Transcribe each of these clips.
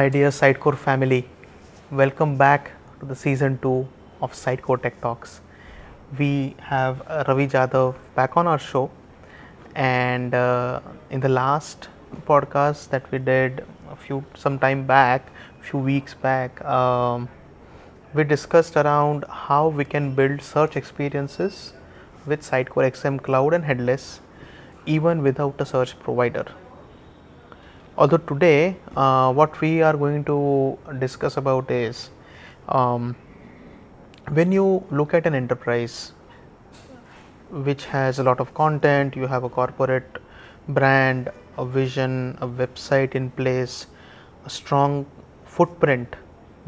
My dear Sitecore family, welcome back to the season 2 of Sitecore Tech Talks. We have Ravi Jadhav back on our show, and in the last podcast that we did some time back, few weeks back, we discussed around how we can build search experiences with Sitecore XM Cloud and headless, even without a search provider. Although today, what we are going to discuss about is when you look at an enterprise which has a lot of content, you have a corporate brand, a vision, a website in place, a strong footprint,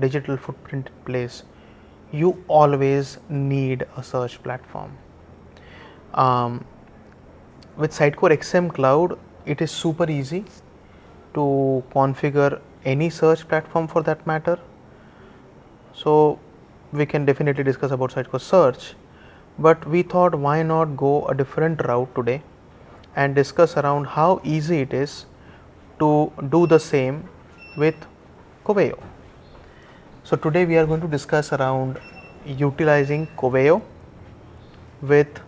digital footprint in place, you always need a search platform. With Sitecore XM Cloud, it is super easy to configure any search platform for that matter. So we can definitely discuss about Sitecore search, but we thought why not go a different route today and discuss around how easy it is to do the same with Coveo. So today we are going to discuss around utilizing Coveo with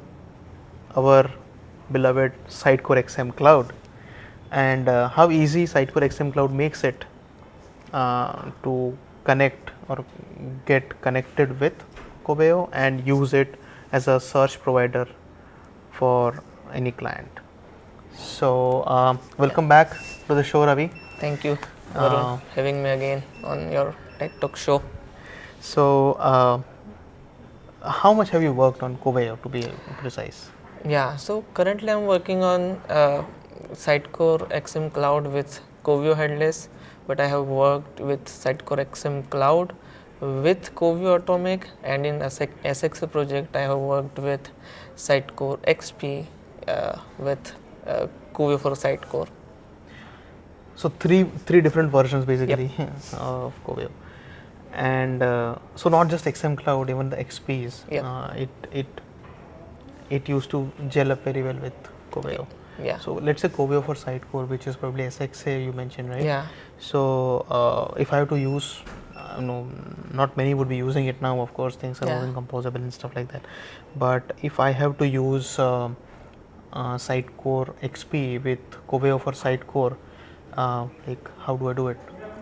our beloved Sitecore XM Cloud, and how easy Sitecore XM Cloud makes it to connect or get connected with Coveo and use it as a search provider for any client. So welcome back to the show, Ravi. Thank you, Varun, having me again on your Tech Talk show. So how much have you worked on Coveo, to be precise? Yeah, so currently I'm working on Sitecore XM Cloud with Coveo headless, but I have worked with Sitecore XM Cloud with Coveo Atomic, and in SXA project I have worked with Sitecore XP with Coveo for Sitecore. So three different versions basically. Yep. Of Coveo, and so not just XM Cloud, even the XPs. Yep. It used to gel up very well with Coveo. Yeah. So let's say Coveo for Sitecore, which is probably SXA you mentioned, right? Yeah. So if I have to use, no, not many would be using it now. Of course, things are moving composable and stuff like that. But if I have to use Sitecore XP with Coveo for Sitecore, like how do I do it?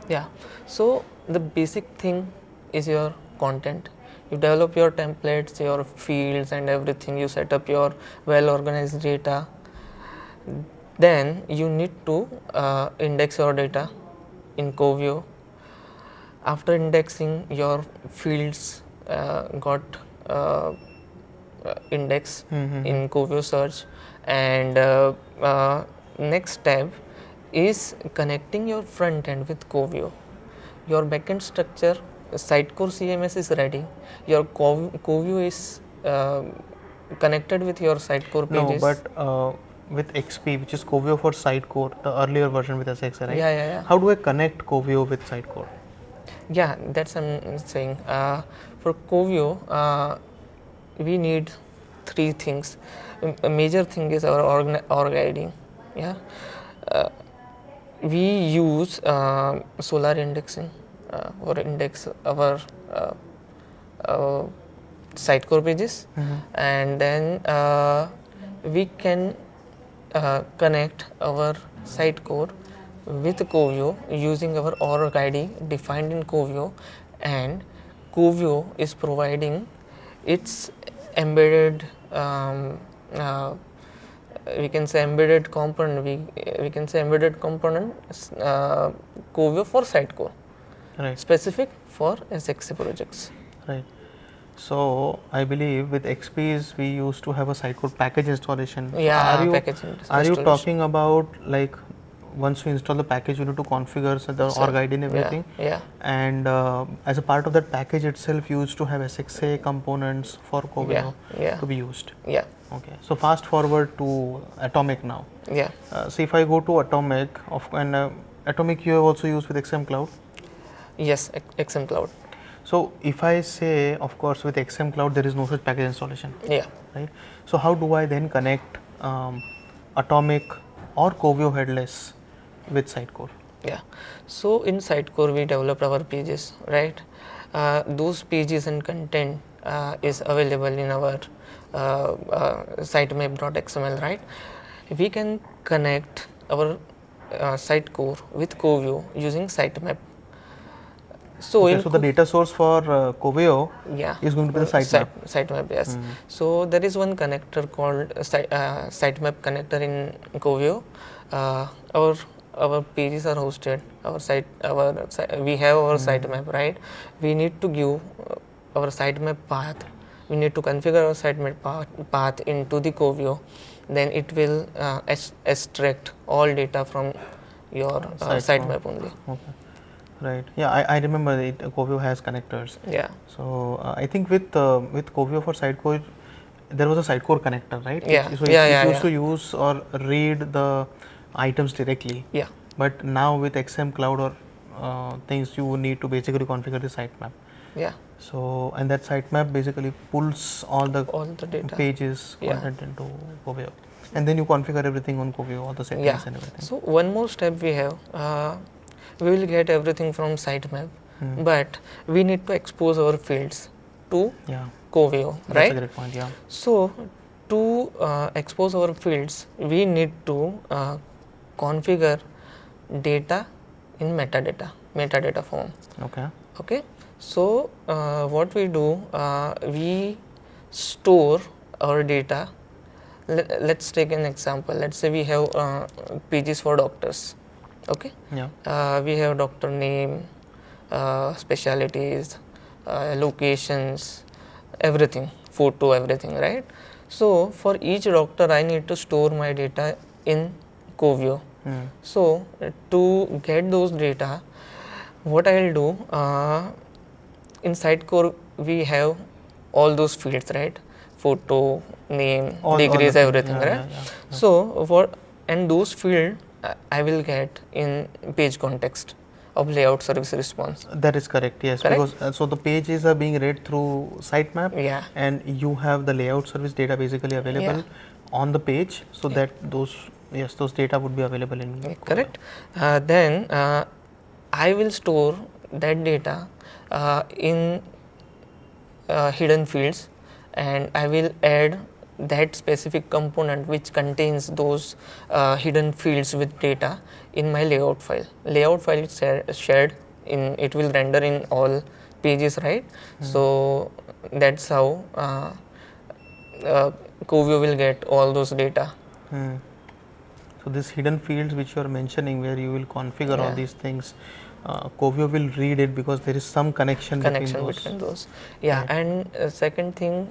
Yeah. So the basic thing is your content. You develop your templates, your fields and everything. You set up your well organized data. Then you need to index your data in Coveo. After indexing, your fields got index in Coveo search, and next step is connecting your front end with Coveo. Your backend structure, Sitecore CMS is ready. Your Coveo is connected with your Sitecore pages. No, but with XP, which is Coveo for Sitecore, the earlier version with SXA, right? Yeah. How do I connect Coveo with Sitecore? Yeah, that's I'm saying. For Coveo, we need three things. A major thing is our org ID. Yeah, we use Solar indexing or index our Sitecore pages, and then we can connect our Sitecore with Coveo using our org ID defined in Coveo, and Coveo is providing its embedded we can say embedded component. We can say embedded component Coveo for Sitecore, right, specific for SXA projects. Right. So I believe with XPs we used to have a Sitecore package installation. Yeah, are you talking about like once you install the package, you need to configure the org ID and everything? Yeah. And as a part of that package itself, you used to have SXA components for Coveo to be used. Yeah. Okay. So fast forward to Atomic now. Yeah. So if I go to Atomic, Atomic you have also used with XM Cloud? Yes, XM Cloud. So if I say, of course, with XM Cloud there is no such package installation. Yeah. Right. So how do I then connect Atomic or Coveo headless with Sitecore? Yeah. So in Sitecore we developed our pages, right? Those pages and content is available in our sitemap.xml, right? We can connect our Sitecore with Coveo using sitemap. So Okay, in so the data source for Coveo yeah, is going to be the sitemap. sitemap, yes. Hmm. So there is one connector called sitemap connector in Coveo. Our pages are hosted. We have our sitemap, right? We need to give our sitemap path. We need to configure our sitemap path into the Coveo. Then it will extract all data from your Sitecore. sitemap only. Okay. Right. Yeah, I remember it. Coveo has connectors. Yeah. So I think with Coveo for Sitecore, there was a Sitecore connector, right? Yeah. So Yeah. it Yeah. used Yeah. to use or read the items directly. Yeah. But now with XM Cloud or things, you need to basically configure the sitemap. Yeah. So and that sitemap basically pulls all the Data. pages Yeah. content into Coveo, and then you configure everything on Coveo, all the settings Yeah. and everything. So one more step we have. We will get everything from sitemap, but we need to expose our fields to Yeah, Coveo, that's right? a great point. Yeah. So to expose our fields, we need to configure data in metadata form. Okay. Okay. So what we do, we store our data. Let's take an example. Let's say we have pages for doctors. Okay. Yeah. We have doctor name, specialties, locations, everything, photo, everything, right? So for each doctor, I need to store my data in Coveo. So to get those data, what I will do, in Sitecore we have all those fields, right? Photo, name, All the degrees, fields. everything, Yeah, right? yeah, yeah. So what, and those field I will get in page context of layout service response. That is correct. Yes, Correct? because so the pages are being read through sitemap, Yeah. and you have the layout service data basically available Yeah. on the page, so Yeah. that those data would be available in Coveo. Correct. Then I will store that data in hidden fields, and I will add that specific component which contains those hidden fields with data in my layout file. Layout file is shared in, it will render in all pages, right? So that's how Coveo will get all those data. So these hidden fields which you are mentioning, where you will configure all Yeah. these things, Coveo will read it because there is some connection between those. Yeah. Right. And second thing,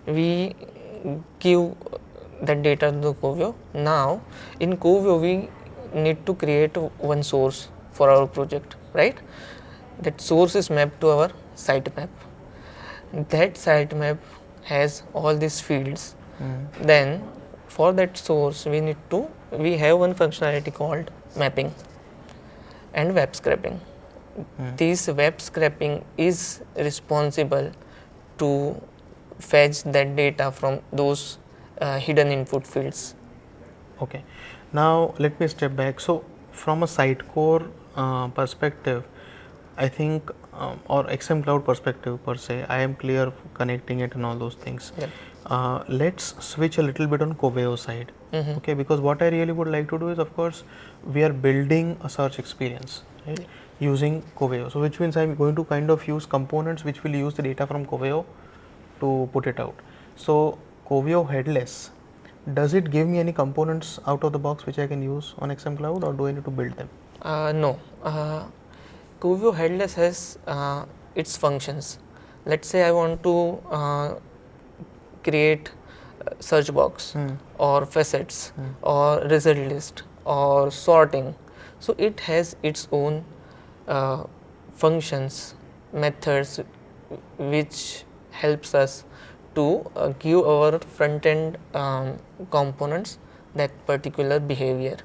we give that data to Coveo. Now in Coveo we need to create one source for our project, right? That source is mapped to our sitemap. That sitemap has all these fields. Then for that source we have one functionality called mapping and web scraping. This web scraping is responsible to fetch that data from those hidden input fields. Okay. Now let me step back. So from a Sitecore perspective, I think, or XM Cloud perspective per se, I am clear connecting it and all those things. Yep. Let's switch a little bit on Coveo side. Okay, because what I really would like to do is, of course, we are building a search experience, right? Yep. Using Coveo. So which means I'm going to kind of use components which will use the data from Coveo to put it out. So Coveo headless, does it give me any components out of the box which I can use on XM Cloud, or do I need to build them? No. Coveo headless has its functions. Let's say I want to create search box or facets or result list or sorting. So it has its own functions, methods which helps us to give our front end components that particular behavior.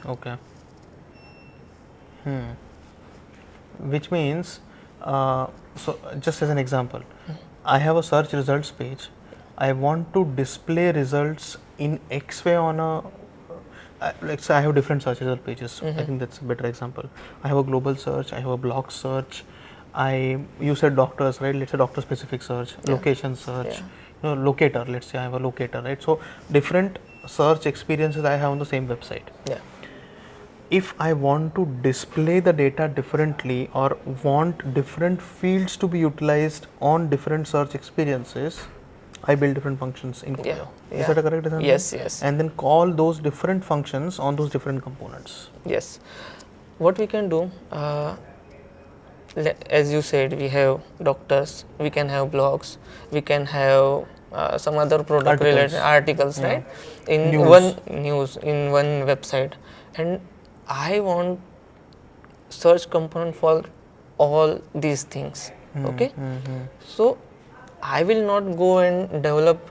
Okay. Which means, so just as an example, I have a search results page. I want to display results in X way on a Like say I have different search result pages. I Mhm. think that's a better example. I have a global search, I have a block search. You said doctors, right? Let's say doctor specific search, Yeah. location search, Yeah. locator. Let's say I have a locator, right? So different search experiences I have on the same website. Yeah. If I want to display the data differently or want different fields to be utilized on different search experiences, I build different functions in Yeah. Coveo. Is Yeah. that a correct example? Yes. Yes. And then call those different functions on those different components. Yes. What we can do, as you said, we have doctors, we can have blogs, we can have some other product related articles, Yeah. right? In News. one news, in one website, and I want search component for all these things. Okay, so I will not go and develop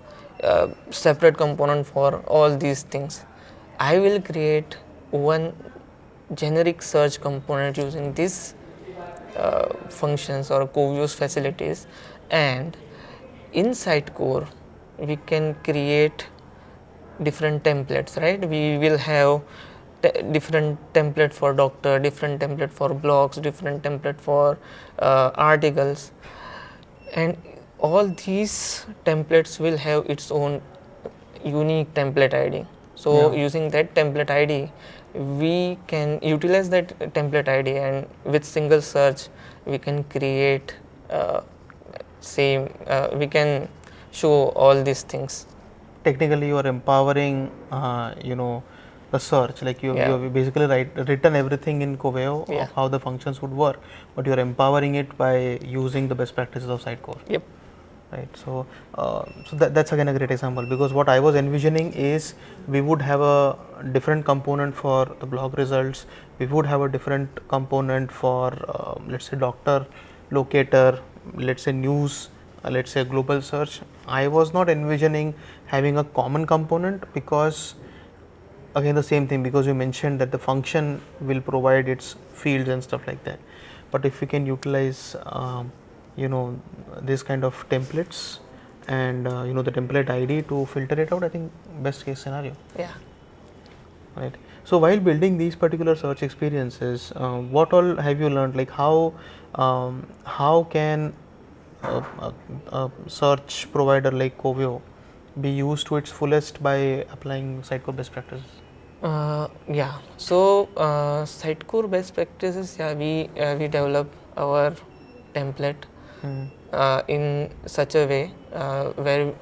separate component for all these things. I will create one generic search component using these functions or Coveo's facilities, and in Sitecore we can create different templates, right? We will have different template for doctor, different template for blogs, different template for articles, and all these templates will have its own unique template ID. So Yeah. using that template ID, we can utilize that template ID, and with single search we can create we can show all these things. Technically, you are empowering, the search. Like you Yeah. have basically written everything in Coveo Yeah. of how the functions would work, but you are empowering it by using the best practices of Sitecore. Yep. Right. So that's again a great example, because what I was envisioning is we would have a different component for the blog results, we would have a different component for let's say doctor, locator, let's say news, let's say global search. I was not envisioning having a common component, because again the same thing, because you mentioned that the function will provide its fields and stuff like that. But if we can utilize you know this kind of templates and the template ID to filter it out, I think best case scenario. Yeah. Right. So while building these particular search experiences, what all have you learned? Like how can a search provider like Coveo be used to its fullest by applying Sitecore best practices? Yeah. So Sitecore best practices. Yeah, we develop our template in such a way where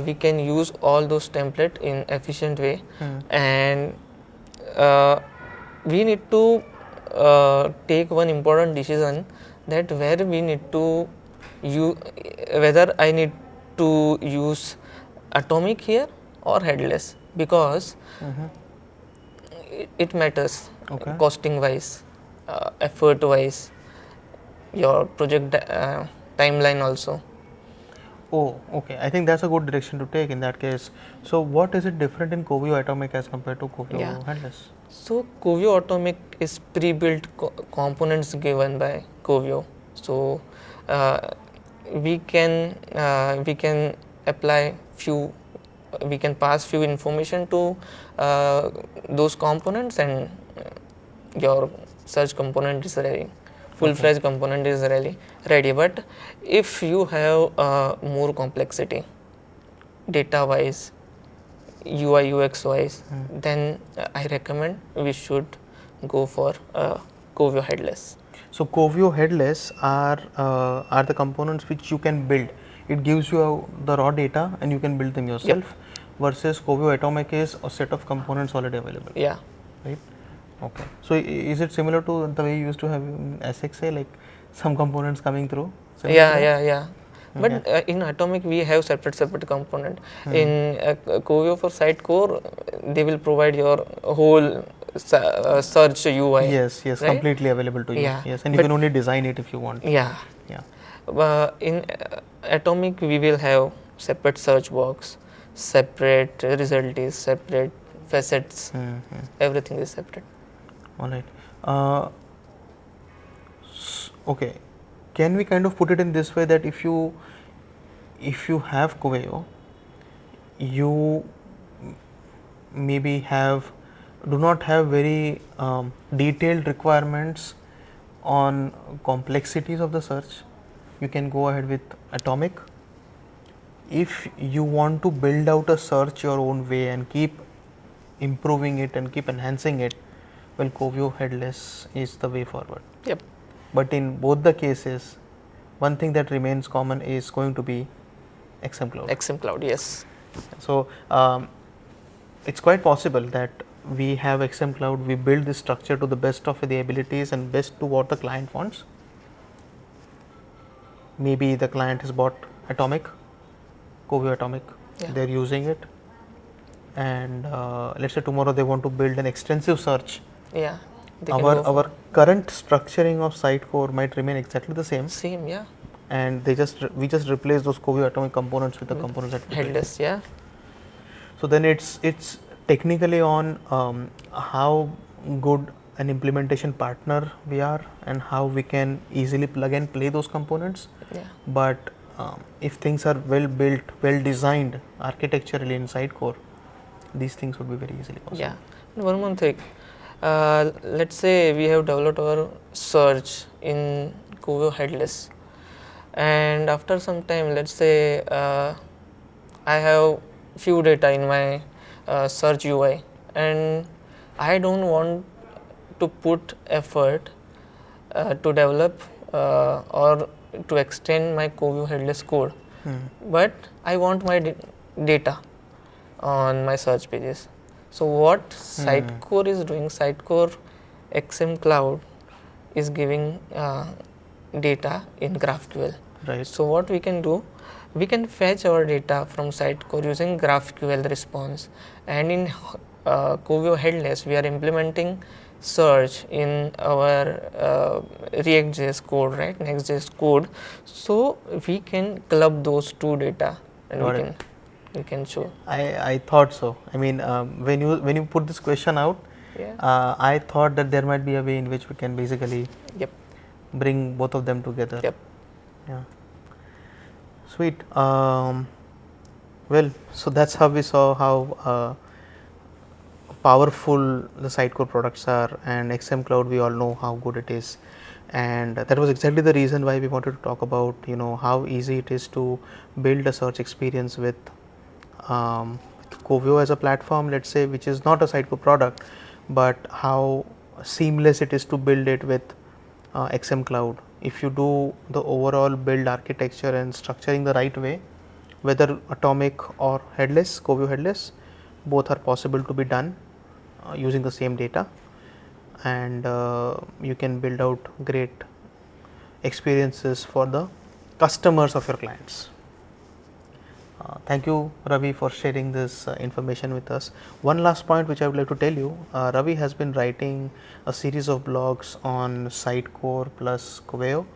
we can use all those template in efficient way, and uh, we need to take one important decision, that where we need to use, whether I need to use atomic here or headless, because it matters. Okay. Costing wise, effort wise, your project timeline also. Oh, okay. I think that's a good direction to take in that case. So, what is it different in Coveo Atomic as compared to Coveo Yeah. Headless? So Coveo Atomic is pre-built components given by Coveo. So we can apply few, we can pass few information to those components, and your search component is ready. Full-fledged component is ready. But if you have more complexity, data-wise, UI UX wise, then I recommend we should go for Coveo headless. So, Coveo Headless are the components which you can build. It gives you the raw data and you can build them yourself. Versus Coveo Atomic is a set of components already available. Yeah. Right. Okay. So, is it similar to the way you used to have in SXA, like some components coming through? Yeah. But in Atomic we have separate component. In Coveo for Sitecore, they will provide your whole search UI. Yes, right? completely available to you. Yeah. Yes, and you can only design it if you want. Yeah. Yeah. In Atomic we will have separate search box, separate result is separate, facets, everything is separate. All right. Okay. Can we kind of put it in this way that if you have Coveo, you maybe have do not have very detailed requirements on complexities of the search, you can go ahead with Atomic. If you want to build out a search your own way and keep improving it and keep enhancing it, well, Coveo headless is the way forward. Yep. But in both the cases, one thing that remains common is going to be XM Cloud. XM Cloud, yes. So it's quite possible that we have XM Cloud, we build this structure to the best of the abilities and best to what the client wants. Maybe the client has bought Atomic, Coveo Atomic, they're using it, and let's say tomorrow they want to build an extensive search. Yeah. Our current structuring of Sitecore might remain exactly the same. Same, yeah. And we just replace those Coveo Atomic components with the components that we headless, yeah. So then it's technically on how good an implementation partner we are and how we can easily plug and play those components. Yeah. But if things are well built, well designed architecturally in Sitecore, these things would be very easily possible. Yeah. And one more thing. Let's say we have developed our search in Coveo headless, and after some time, let's say I have few data in my search UI, and I don't want to put effort to develop or to extend my Coveo headless code, but I want my data on my search pages. So what Sitecore is doing, Sitecore XM Cloud is giving data in GraphQL. Right. So what we can do, we can fetch our data from Sitecore using GraphQL response, and in Coveo headless we are implementing search in our React.js code, right, Next.js code. So we can club those two data and we can show. I thought so. I mean, when you put this question out, I thought that there might be a way in which we can basically bring both of them together. Yep. Yeah. Sweet. Well, so that's how we saw how powerful the Sitecore products are, and XM Cloud we all know how good it is, and that was exactly the reason why we wanted to talk about how easy it is to build a search experience with Coveo as a platform, let's say, which is not a Sitecore product, but how seamless it is to build it with XM Cloud. If you do the overall build architecture and structuring the right way, whether Atomic or headless, Coveo headless, both are possible to be done using the same data, and you can build out great experiences for the customers of your clients. Thank you, Ravi, for sharing this information with us. One last point which I would like to tell you, Ravi has been writing a series of blogs on Sitecore plus Coveo.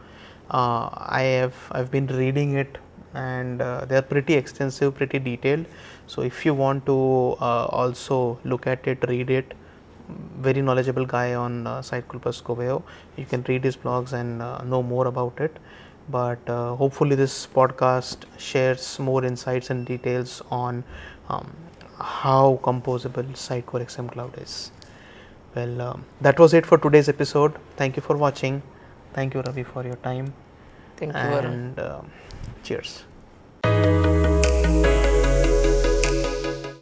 I've been reading it, and they are pretty extensive, pretty detailed. So if you want to also look at it, read it, very knowledgeable guy on Sitecore plus Coveo, you can read his blogs and know more about it. But hopefully this podcast shares more insights and details on how composable Sitecore XM Cloud is. Well, that was it for today's episode. Thank you for watching. Thank you, Ravi, for your time. Thank you, and cheers.